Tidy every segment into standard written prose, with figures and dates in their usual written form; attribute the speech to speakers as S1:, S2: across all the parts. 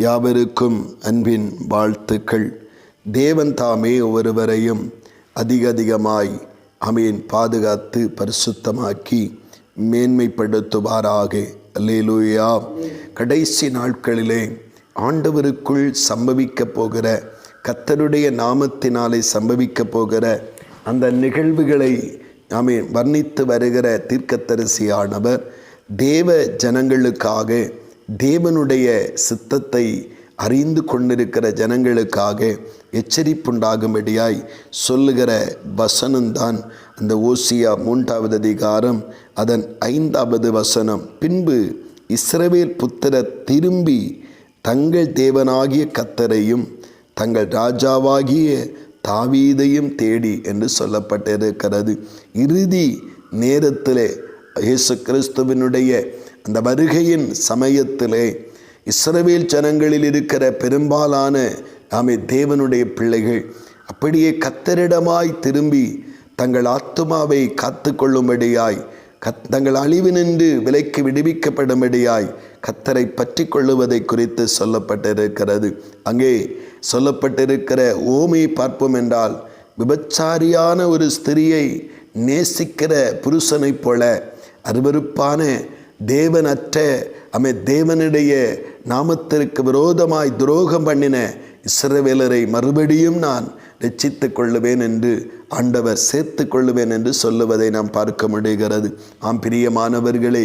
S1: யாவருக்கும் அன்பின் வாழ்த்துக்கள். தேவன் தாமே ஒவ்வொருவரையும் அதிகமாய் பாதுகாத்து பரிசுத்தமாக்கி மேன்மைப்படுத்துவாராக. அல்லேலூயா. கடைசி நாட்களிலே ஆண்டவருக்குள் சம்பவிக்க போகிற, கர்த்தருடைய நாமத்தினாலே சம்பவிக்க போகிற அந்த நிகழ்வுகளை வர்ணித்து வருகிற தீர்க்கதரிசியானவர் தேவ ஜனங்களுக்காக, தேவனுடைய சித்தத்தை அறிந்து கொண்டிருக்கிற ஜனங்களுக்காக எச்சரிப்புண்டாகும்படியாய் சொல்லுகிற வசனம்தான் அந்த ஓசியா 3வது அதிகாரம் அதன் 5வது வசனம். பின்பு இஸ்ரவேல் புத்திரர் திரும்பி தங்கள் தேவனாகிய கர்த்தரையும் தங்கள் ராஜாவாகிய தாவீதையும் தேடி என்று சொல்லப்பட்டிருக்கிறது. இறுதி நேரத்திலே இயேசு கிறிஸ்துவினுடைய அந்த வருகையின் சமயத்திலே இஸ்ரவேல் ஜனங்களில் இருக்கிற பெரும்பாலான தேவனுடைய பிள்ளைகள் அப்படியே கர்த்தரிடமாய் திரும்பி தங்கள் ஆத்துமாவை காத்து கொள்ளும்படியாய், தங்கள் அழிவினின்று விலைக்கு விடுவிக்கப்படும்படியாய் கர்த்தரை பற்றி கொள்ளுவதை குறித்து சொல்லப்பட்டிருக்கிறது. அங்கே சொல்லப்பட்டிருக்கிற ஓமையை பார்ப்போம் என்றால், விபச்சாரியான ஒரு ஸ்திரியை நேசிக்கிற புருஷனைப் போல அருவருப்பான தேவனற்ற தேவனுடைய நாமத்திற்கு விரோதமாய் துரோகம் பண்ணின இஸ்ரவேலரை மறுபடியும் நான் ரட்சித்து கொள்ளுவேன் என்று ஆண்டவர் சேர்த்து கொள்ளுவேன் என்று சொல்லுவதை நாம் பார்க்க முடிகிறது. பிரியமானவர்களே,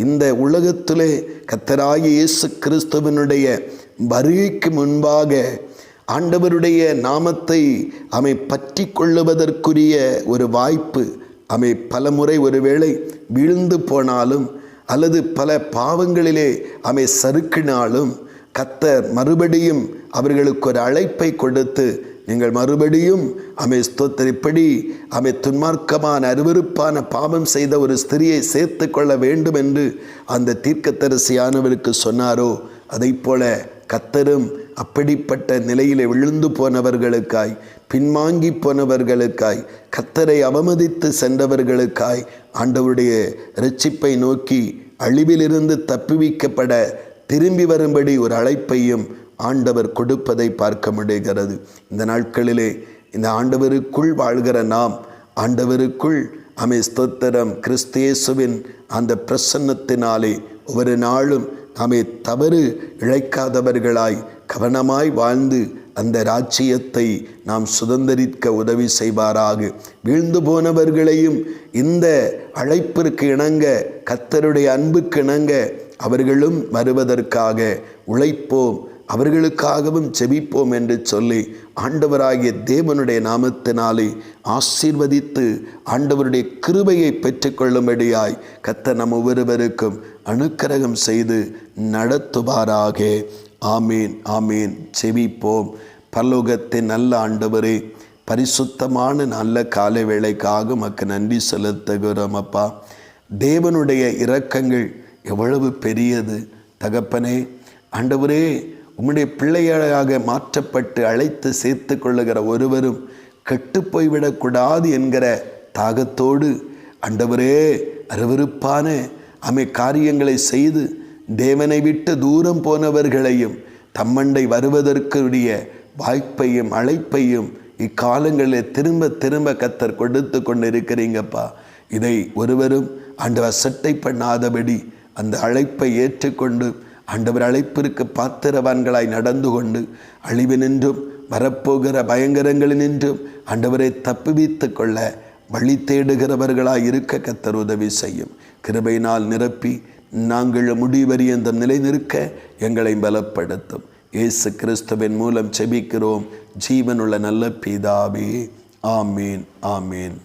S1: இந்த உலகத்திலே கர்த்தராகிய இயேசு கிறிஸ்துவினுடைய வருகைக்கு முன்பாக ஆண்டவருடைய நாமத்தை பற்றி கொள்ளுவதற்குரிய ஒரு வாய்ப்பு பலமுறை ஒருவேளை வீழ்ந்து போனாலும் அல்லது பல பாவங்களிலே சறுக்கினாலும் கர்த்தர் மறுபடியும் அவர்களுக்கு ஒரு அழைப்பை கொடுத்து, நீங்கள் மறுபடியும் ஸ்தோத்திரப்படி துன்மார்க்கமான அருவருப்பான பாவம் செய்த ஒரு ஸ்திரியை சேர்த்து கொள்ள வேண்டும் என்று அந்த தீர்க்கதரிசியானவருக்கு சொன்னாரோ, அதை போல கர்த்தரும் அப்படிப்பட்ட நிலையிலே விழுந்து போனவர்களுக்காய், பின்வாங்கி போனவர்களுக்காய், கர்த்தரை அவமதித்து சென்றவர்களுக்காய் ஆண்டவருடைய இரட்சிப்பை நோக்கி அழிவிலிருந்து தப்புவிக்கப்பட திரும்பி வரும்படி ஒரு அழைப்பையும் ஆண்டவர் கொடுப்பதை பார்க்க முடிகிறது. இந்த நாட்களிலே இந்த ஆண்டவருக்குள் வாழ்கிற நாம், ஆண்டவருக்குள் ஸ்தோத்திரம் கிறிஸ்து இயேசுவின் அந்த பிரசன்னத்தினாலே ஒவ்வொரு நாளும் தவறு இழைக்காதவர்களாய் கவனமாய் வாழ்ந்து அந்த ராஜ்யத்தை நாம் சுதந்திரிக்க உதவி செய்வாராக. வீழ்ந்து போனவர்களையும் இந்த அழைப்பிற்கு இணங்க, கர்த்தருடைய அன்புக்கு இணங்க அவர்களும் வருவதற்காக உழைப்போம், அவர்களுக்காகவும் ஜெபிப்போம் என்று சொல்லி ஆண்டவராகிய தேவனுடைய நாமத்தினாலே ஆசீர்வதித்து ஆண்டவருடைய கிருபையை பெற்றுக்கொள்ளும்படியாய் கர்த்தர் நம் ஒவ்வொருவருக்கும் அனுக்கிரகம் செய்து நடத்துவாராக. ஆமீன், ஆமீன். ஜெபிப்போம். பரலோகத்தின் நல்ல ஆண்டவரே, பரிசுத்தமான நல்ல காலை வேளைக்காக உமக்கு நன்றி செலுத்துகிறோம் அப்பா. தேவனுடைய இரக்கங்கள் எவ்வளவு பெரியது தகப்பனே. ஆண்டவரே, உம்முடைய பிள்ளையாக மாற்றப்பட்டு அழைத்து சேர்த்து கொள்ளுகிற ஒருவரும் கெட்டு போய்விடக்கூடாது என்கிற தாகத்தோடு ஆண்டவரே அருவருப்பான காரியங்களை செய்து தேவனை விட்டு தூரம் போனவர்களையும் தம்மண்டை வருவதற்குரிய வாய்ப்பையும் அழைப்பையும் இக்காலங்களில் திரும்ப கர்த்தர் கொடுத்து கொண்டு இருக்கிறீங்கப்பா. இதை ஒருவரும் ஆண்டவர் சட்டை பண்ணாதபடி அந்த அழைப்பை ஏற்றுக்கொண்டு ஆண்டவர் அழைப்பிற்கு பாத்திரவான்களாய் நடந்து கொண்டு அழிவினின்றும் வரப்போகிற பயங்கரங்களினின்றும் ஆண்டவரை தப்புவித்து கொள்ள வழி தேடுகிறவர்களாய் இருக்க கர்த்தர் உதவி செய்யும். கிருபையினால் நிரப்பி நாங்கள் முடிவறியந்தம் நிலை நிற்க எங்களை பலப்படுத்தும். இயேசு கிறிஸ்துவின் மூலம் செபிக்கிறோம் ஜீவனுள்ள நல்ல பிதாவே. ஆமீன், ஆமீன்.